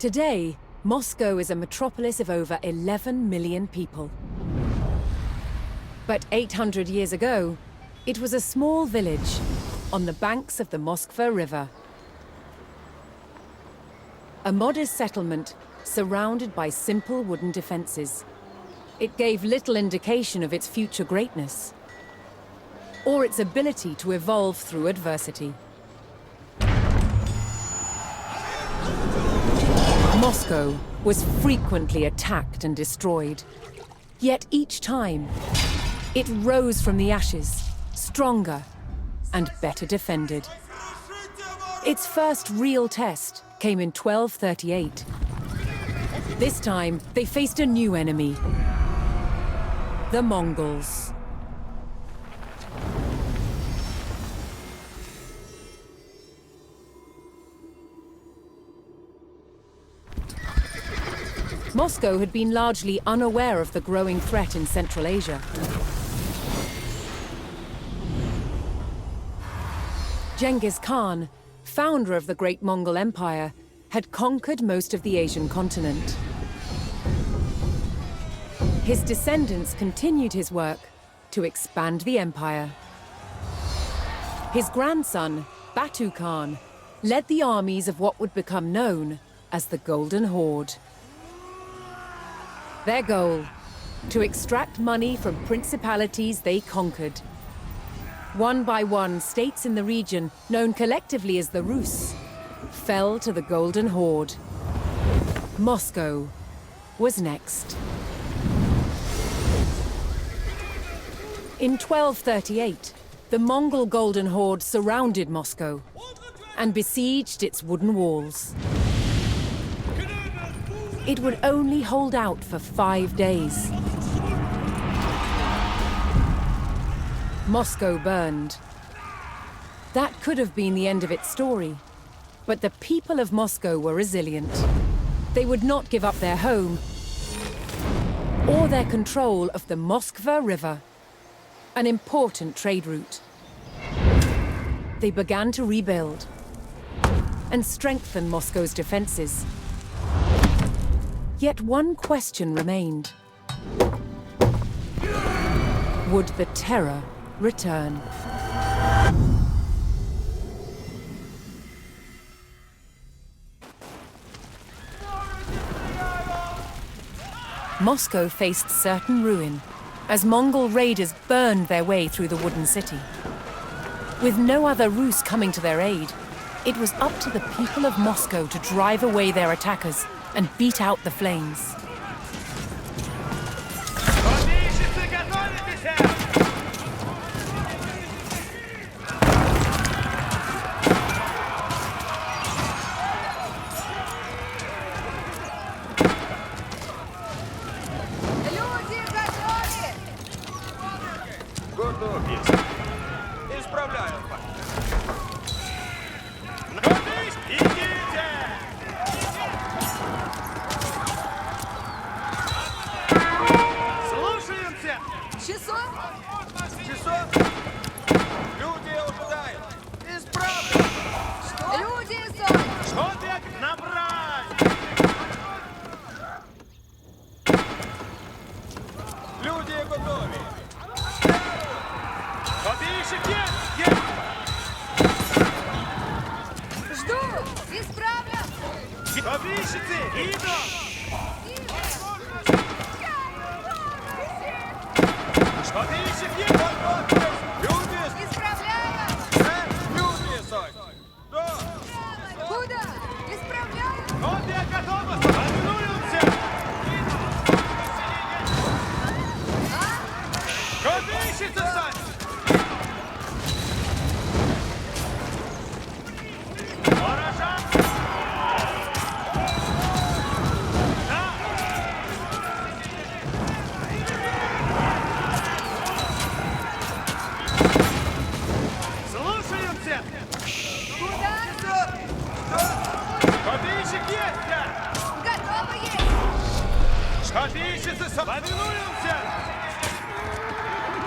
Today, Moscow is a metropolis of over 11 million people. But 800 years ago, it was a small village on the banks of the Moskva River. A modest settlement surrounded by simple wooden defenses. It gave little indication of its future greatness or its ability to evolve through adversity. Moscow was frequently attacked and destroyed. Yet each time, it rose from the ashes, stronger and better defended. Its first real test came in 1238. This time, they faced a new enemy, the Mongols. Moscow had been largely unaware of the growing threat in Central Asia. Genghis Khan, founder of the Great Mongol Empire, had conquered most of the Asian continent. His descendants continued his work to expand the empire. His grandson, Batu Khan, led the armies of what would become known as the Golden Horde. Their goal, to extract money from principalities they conquered. One by one, states in the region, known collectively as the Rus, fell to the Golden Horde. Moscow was next. In 1238, the Mongol Golden Horde surrounded Moscow and besieged its wooden walls. It would only hold out for 5 days. Moscow burned. That could have been the end of its story. But the people of Moscow were resilient. They would not give up their home or their control of the Moskva River, an important trade route. They began to rebuild and strengthen Moscow's defenses. Yet one question remained. Would the terror return? Moscow faced certain ruin as Mongol raiders burned their way through the wooden city. With no other Rus coming to their aid, it was up to the people of Moscow to drive away their attackers and beat out the flames.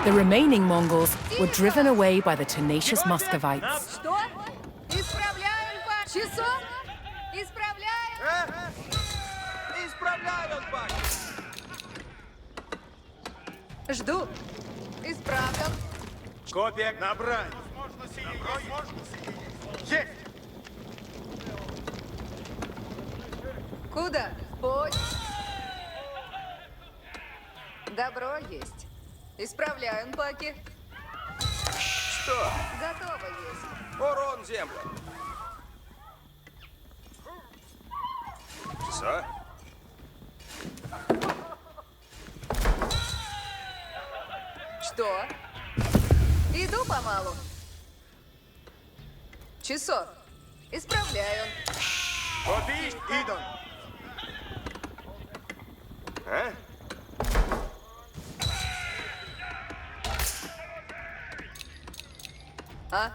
The remaining Mongols were driven away by the tenacious Muscovites. Исправляем! Исправляю, пак! Жду. Исправлен. Копия набрать. Есть! Куда? Путь. Добро есть. Исправляю, паки. Что? Готово есть. Урон землю. Часа? Что? Иду помалу. Часов. Исправляю. Копий, идон. А? А?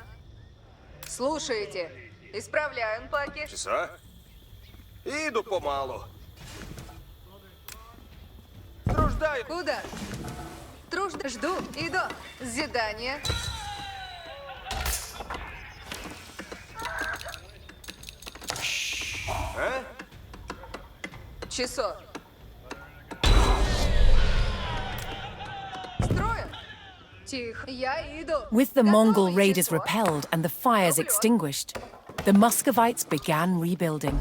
Слушайте. Исправляю, паки. Часа? Иду помалу. Труждаю. Куда? Жду. Иду. Задание. А? Часов. Строим. Тихо. Я иду. With the Готово, Mongol raiders часов. repelled and the fires extinguished, the Muscovites began rebuilding.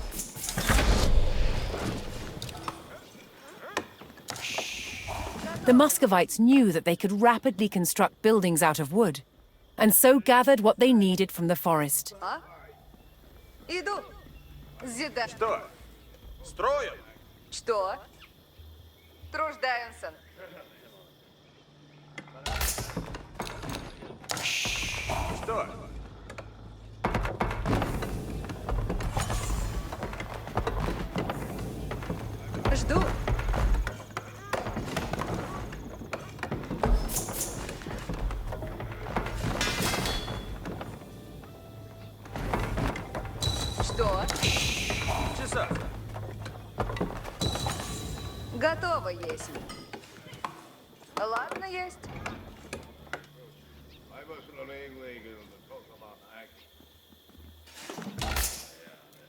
The Muscovites knew that they could rapidly construct buildings out of wood, and so gathered what they needed from the forest. А? Иду. Задание. Что? Строю? Что? Труждаемся. Что? Жду. Что? Часа? Готово есть. Ладно, есть.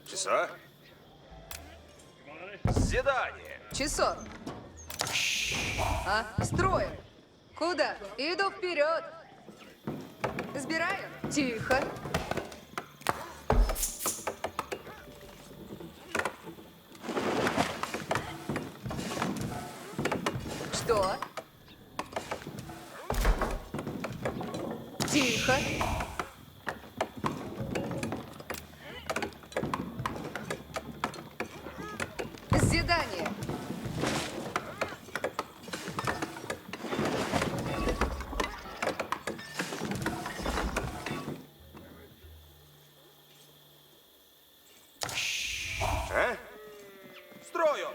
Часа? Задание. Часов. А? Строим. Куда? Иду вперед. Сбираем. Тихо. Что? Тихо. Задание. А? Строю.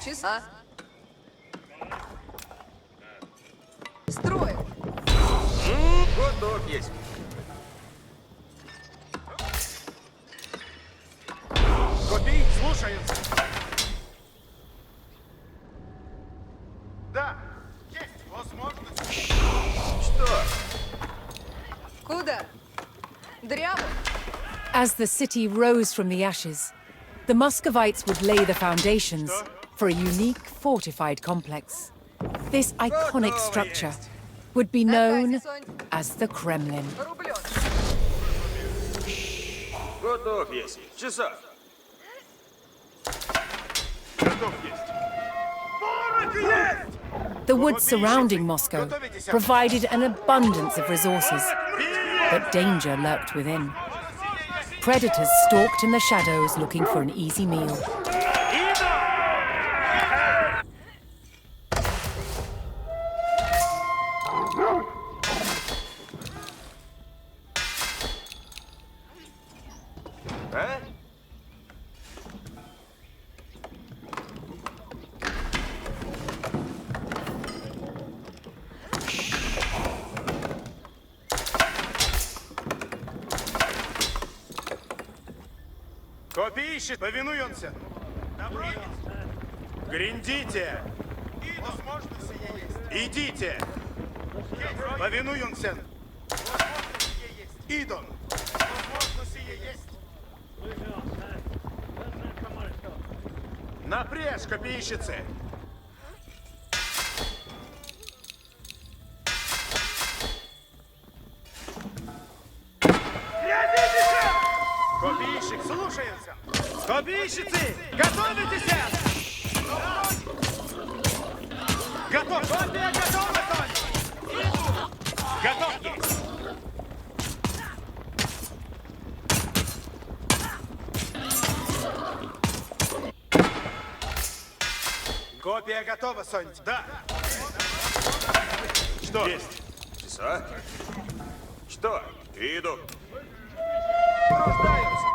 Часа. Строим. Готов есть. Копий, слушаются. Да, есть возможность. Что? Куда? Дрябу. As the city rose from the ashes, the Muscovites would lay the foundations for a unique fortified complex. This iconic structure would be known as the Kremlin. Рублён. Готов есть. Часа? Готов есть. Ворог есть! The woods surrounding Moscow provided an abundance of resources, but danger lurked within. Predators stalked in the shadows looking for an easy meal. А? Копейщик, повинуемся. Гриндите. Идите. Повинуемся. Идон. Напряжь, копейщицы. Копейщик, слушается. Копейщицы, готовитесь! Готов! Копия готова, Тони! Готов есть! Копия готова, Сонь. Да. Что? Есть. Часа? Что? Иду. Рождаются.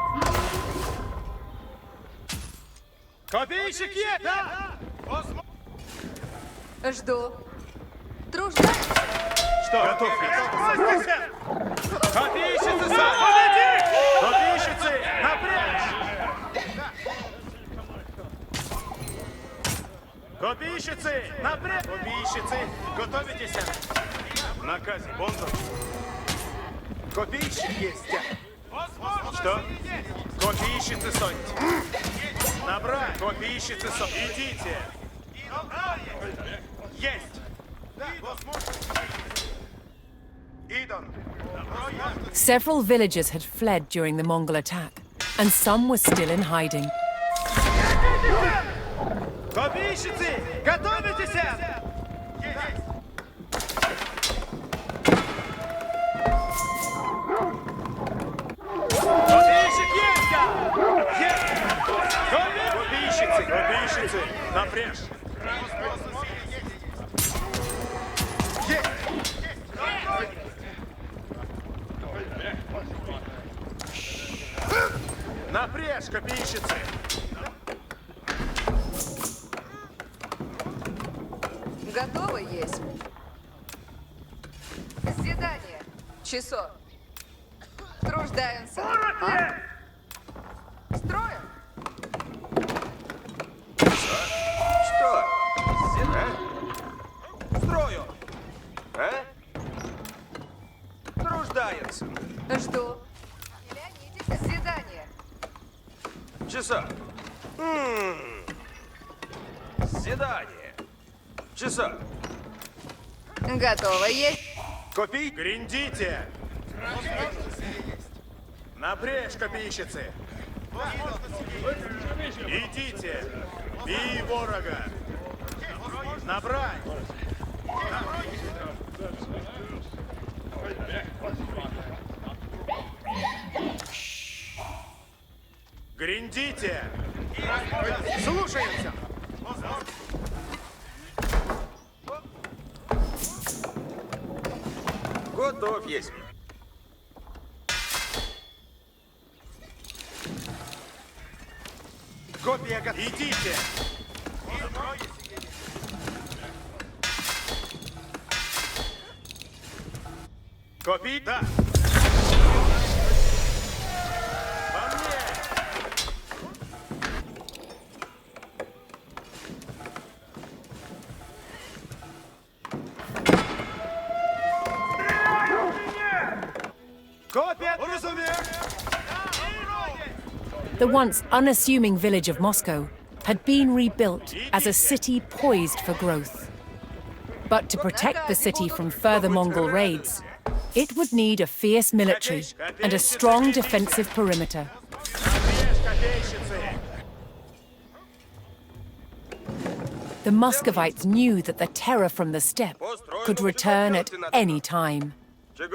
Копейщик есть! Да! Жду. Труждаюсь. Что? Готов есть. Копейщицы, сам! Подойди! Копейщицы, напрячь! Копейщицы, напрячь! Копейщицы, готовитесь! В наказе, Бонзов. Копейщик есть. Что? Копейщицы, Сонь. Набрать! Копейщицы, Сонь. Идите! Есть! Идон. Several villagers had fled during the Mongol attack, and some were still in hiding. Копейщицы, готовитесь! Копейщик есть! Есть! Копейщицы, копейщицы, напряжь! Есть! Напряжь, копейщицы! Готово есть. Задание. Часов. Труждаемся. А? Строим. Что? Строю. А? Труждается. Жду. Задание. Часа. Седание. Часа. Готово есть. Копей, гриндите! Напряжь, копейщицы! Идите! Бей ворога! Набрать! Гриндите! Слушаемся! Готов есть. Копия готова. Идите! Копий? Да. По мне! Копия! Разумею! The once unassuming village of Moscow had been rebuilt as a city poised for growth. But to protect the city from further Mongol raids, it would need a fierce military and a strong defensive perimeter. The Muscovites knew that the terror from the steppe could return at any time.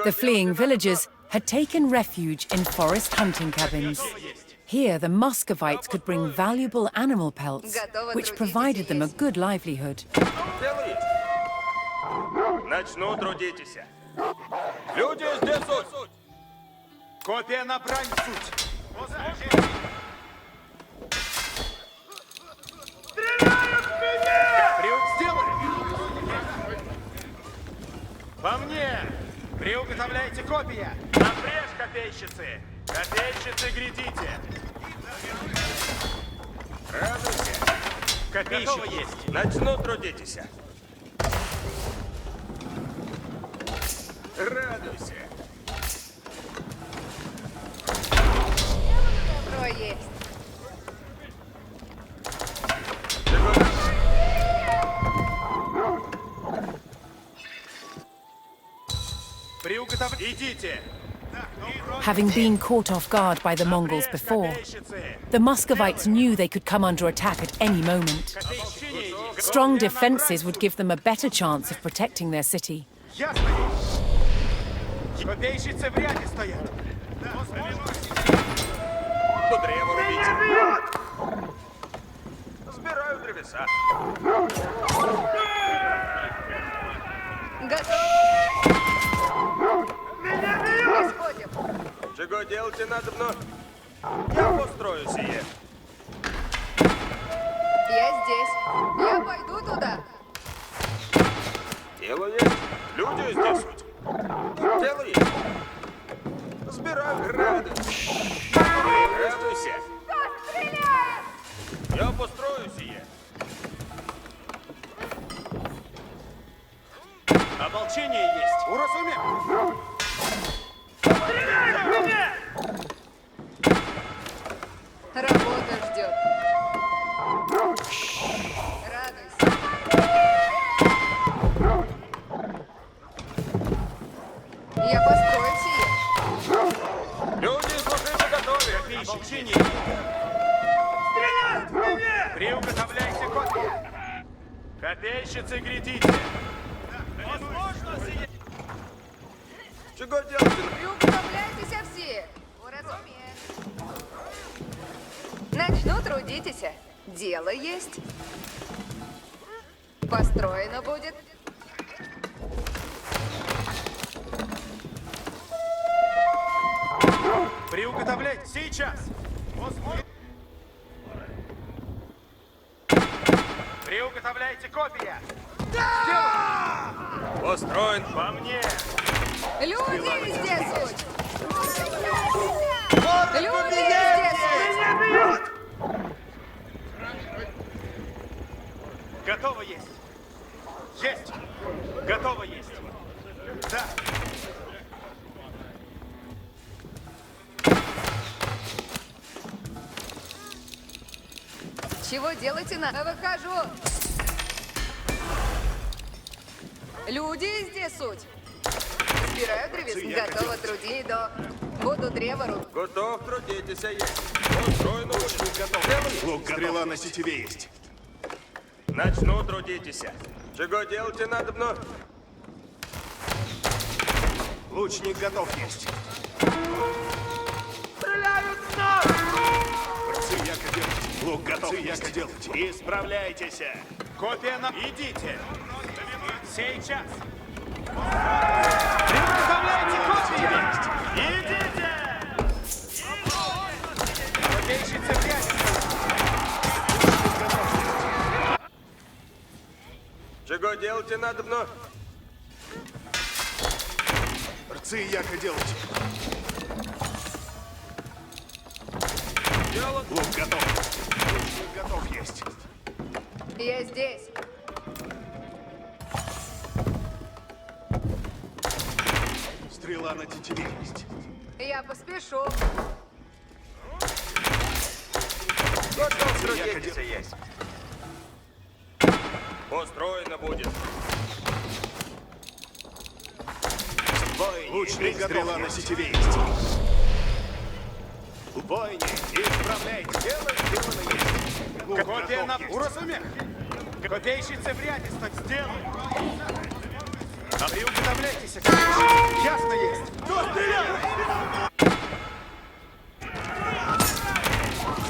The fleeing villagers had taken refuge in forest hunting cabins. Here, the Muscovites could bring valuable animal pelts, which provided them a good livelihood. Делайте. Начну трудитесь. Люди здесь суть. Копия на брань суть. Стреляют в меня! Приук сделали. По мне! Приуготовляйте копия. Напряжь, копейщицы. Копейщицы, грядите. Радуйся. Готово есть. Начну трудитесь. Радуйся. Добро есть. Приуготовляйте. Идите. Having been caught off guard by the Mongols before, the Muscovites knew they could come under attack at any moment. Strong defenses would give them a better chance of protecting their city. Ясно. Копейщицы в ряде стоят. По древу рубите. Сбираю древеса. Готов. Исходим. Чего делать надо мной? Я построю сие. Я здесь. Я пойду туда. Дело есть. Люди здесь суть. Дело есть. Сбираю. Радуйся. Радуйся. Кто стреляет? Я построю сие. Ополчение есть. Уразумел. Работа ждет. Радуйся. Я построю сие. Люди, служите готовы. Ополчение. Стреляют! Приуготовляйте копья. Копейщицы, глядите. Возможно, сие... Чего делать? Приуготовляйтесь все. Уразумею. Начну трудитесь. Дело есть. Построено будет. Приуготовляйте сейчас. Приуготовляйте копья. Построен. По мне. Люди везде суть. Люди везде суть. Готово есть. Есть. Готово есть. Да. Чего делать надо? Выхожу. Люди здесь суть. Собираю древесину. Готово трудить до... Буду древо рубить. Готов трудитесь, есть. Построен. Готов. Лук, стрела на сетеве есть. Начну трудитесь. Чего делать надо мной? Лучник готов есть. Стреляют в нас! Борцы, яко делать. Лук готов яко делать. Исправляйтесь. Копия на... Идите. Сейчас. Приготовляйте копии. Идите. Копейщица в ряде. Чего делать надо мной? Борцы, яко делать. Дело. Лук готов. Лучник готов есть. Я здесь. Стрела на тетиве есть. Я поспешу. Готов трудитесь, есть. Построено будет. Лучник стрела на сетеве есть. Бойни, исправляйте. Дело сделано есть. Лук Копия на... готов есть. Уразумех. Копейщицы в ряде стать сделай. А приуготовляйтесь, копейщицы. Ясно есть. Кто стреляет?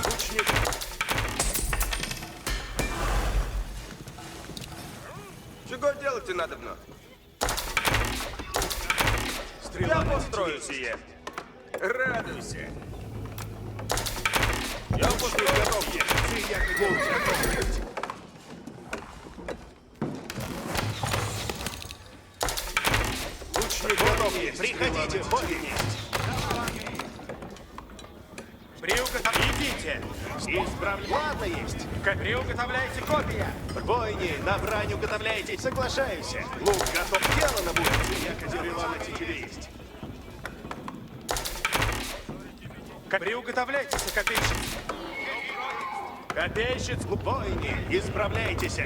Лучник. Чего делать надо мной? Стрела Я на построю сетеве сие. Радуйся. Я Лучник построю. готов есть. Борцы, яко делать. Готов есть. Лучник готов есть. Приходите, бойни есть. Идите! Ладно есть. Приуготовляйте копия! Войны, на брань уготовляйтесь. Соглашаюсь. Лук готов. Сделано будет. Я стрела на тетиве есть. Приуготовляйтесь, копейщицы! Копейщиц! Войны, исправляйтесь.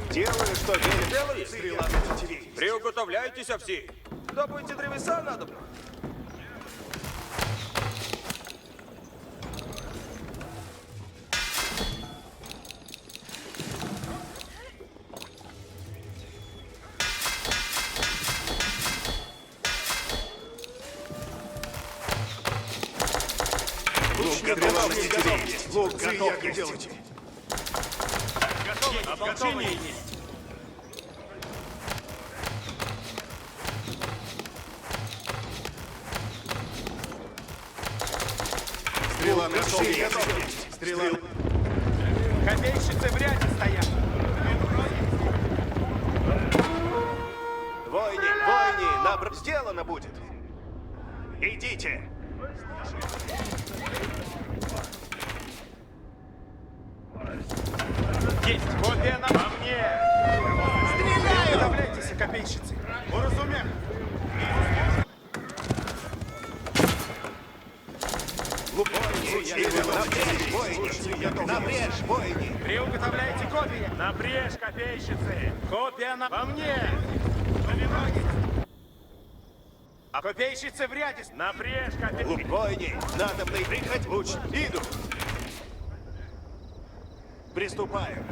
Делаю, что велит. Делаю. Стрела на тетиве есть. Приуготовляйтесь все. Добудьте древеса надо. Стрела на тетиве есть. Лук готов. Делайте. Ополчение есть! Стрела на тетиве есть. Стрела. Копейщицы в ряде стоят! Войны, сделано будет. Идите. Есть! Копия на мне! Стреляю! Управляйтесь, копейщицы! Уразумев! Напрячь, войны! Приуготовляйте копии! Напрежь, копейщицы! Копия на... Во мне! А копейщицы в ряде! Напрежь, копейщицы! Войны, надо приходить луч. Иду. Приступаю.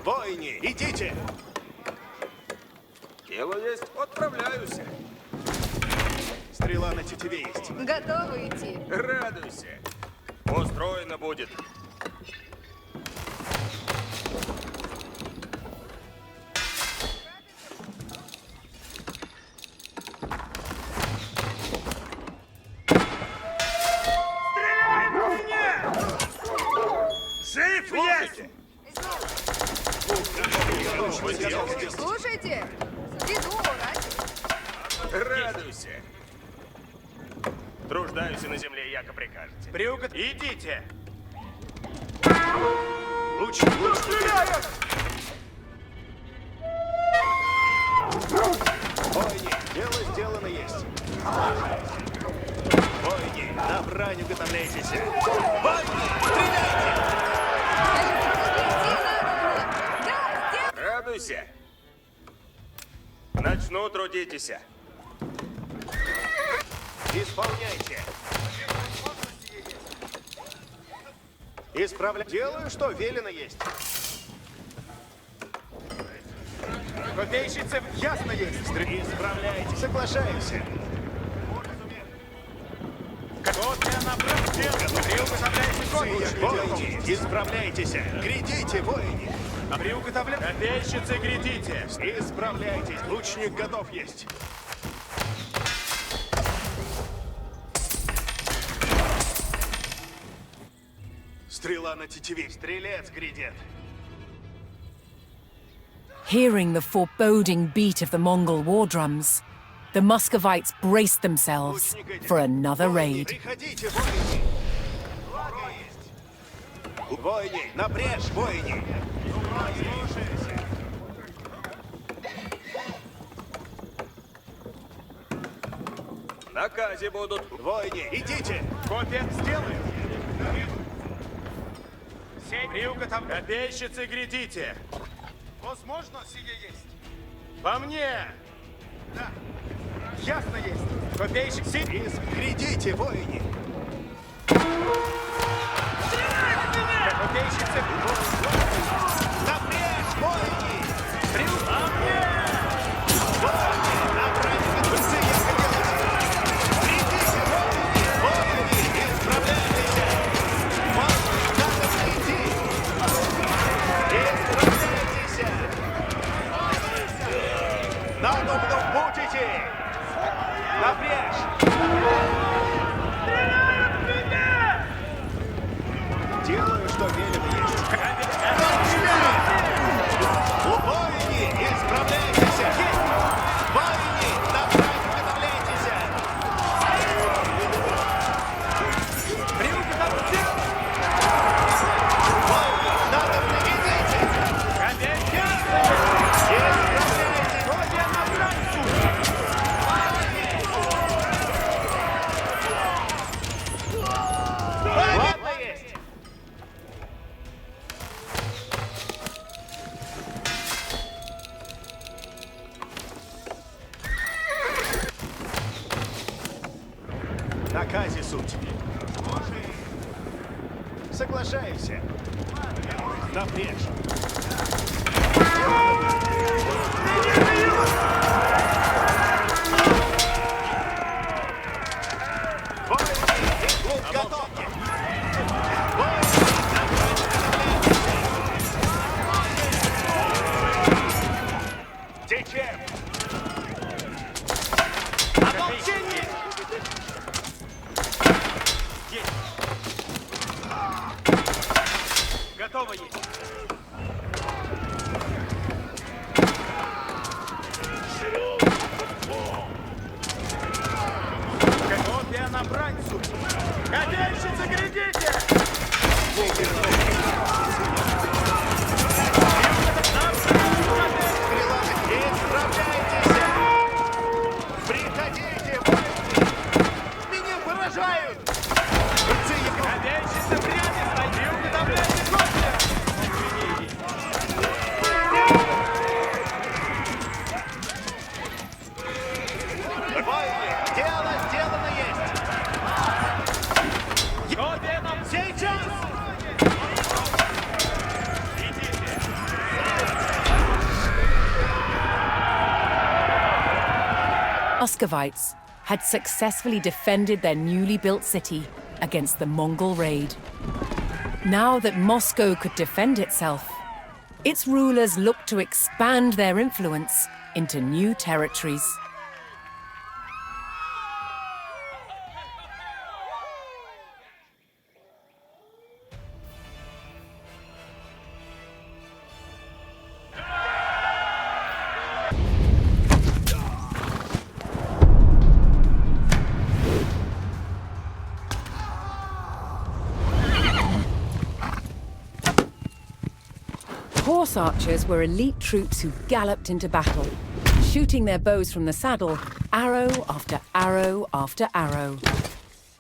Войны, идите! Дело есть. Отправляюсь. Стрела на тетиве есть. Готовы идти? Радуйся. Устроено будет. Жив есть! Слушайте! Иду, ради. Радуйся. Труждаюсь на земле, яко прикажете. Идите! Луч. Войны, дело сделано есть. Войны, на брань уготовляйтесь. Войны, стреляйте! Радуйся. Начну трудитесь. Исполняйте. Исправляйте. Делаю, что велено есть. Копейщицы ясно есть! Исправляйте. Соглашаюсь. Копия на брать! Приуготовляйте копию! Войны, исправляйтесь. Грядите, войны. Копейщицы, грядите! Исправляйтесь. Лучник готов есть. Стрела на тетиве. Стрелец грядет. Hearing the foreboding beat of the Mongol war drums, the Muscovites braced themselves for another raid. Приходите, войны. Влага есть. Войны, напрячь, войны. На наказе будут. Войны, идите. Копия сделаю. Приуготов... Копейщицы, грядите. Возможно, сие есть. По мне. Да. Ясно есть. Копейщик, Грядите, войны. Копейщицы. Напрячь, войны. По мне. Войны, направить гонцы, ярко делайте. Грядите, войны. Войны, исправляйтесь. Войны, надо прийти. Исправляйтесь. Надобно будете. Напрячь. Делаю, что велено есть. Войны, исправляйтесь! Войны, направить! наказе суть. Соглашайся. Напрячь. Готовьте! Течем! Ополчение! Есть! Готово есть! Копия на брань, суть! Копейщицы, глядите! Исправляйтесь! Приходите, воины! Меня поражают! Копейщицы, прямо стойте и уготовляйте копья! Воины, дело сделано есть! Копия нам сейчас! Muscovites had successfully defended their newly built city against the Mongol raid. Now that Moscow could defend itself, its rulers looked to expand their influence into new territories. Horse archers were elite troops who galloped into battle, shooting their bows from the saddle, arrow after arrow after arrow.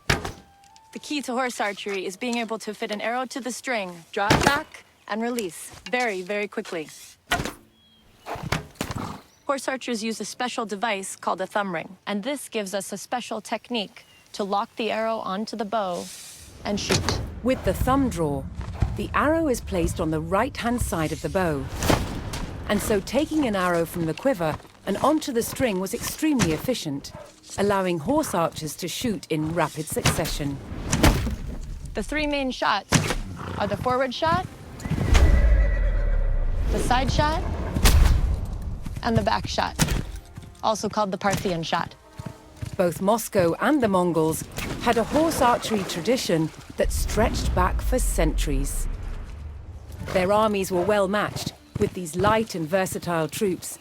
The key to horse archery is being able to fit an arrow to the string, draw it back, and release very, very quickly. Horse archers use a special device called a thumb ring, and this gives us a special technique to lock the arrow onto the bow and shoot. With the thumb draw, the arrow is placed on the right-hand side of the bow. And so taking an arrow from the quiver and onto the string was extremely efficient, allowing horse archers to shoot in rapid succession. The three main shots are the forward shot, the side shot, and the back shot, also called the Parthian shot. Both Moscow and the Mongols had a horse archery tradition that stretched back for centuries. Their armies were well matched with these light and versatile troops,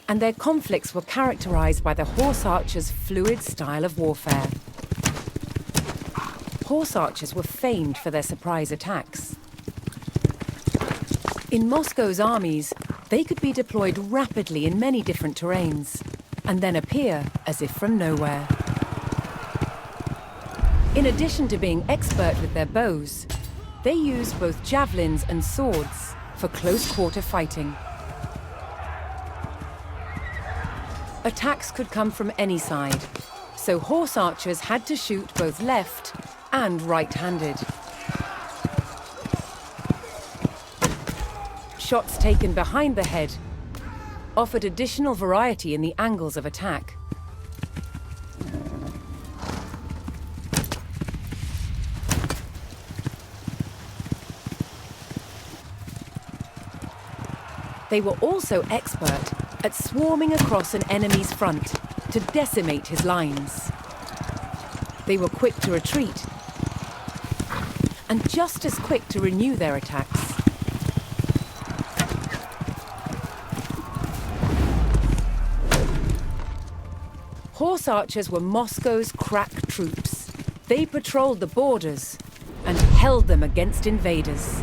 and their conflicts were characterized by the horse archers' fluid style of warfare. Horse archers were famed for their surprise attacks. In Moscow's armies, they could be deployed rapidly in many different terrains, and then appear as if from nowhere. In addition to being expert with their bows, they used both javelins and swords for close-quarter fighting. Attacks could come from any side, so horse archers had to shoot both left and right-handed. Shots taken behind the head offered additional variety in the angles of attack. They were also expert at swarming across an enemy's front to decimate his lines. They were quick to retreat and just as quick to renew their attacks. Horse archers were Moscow's crack troops. They patrolled the borders and held them against invaders.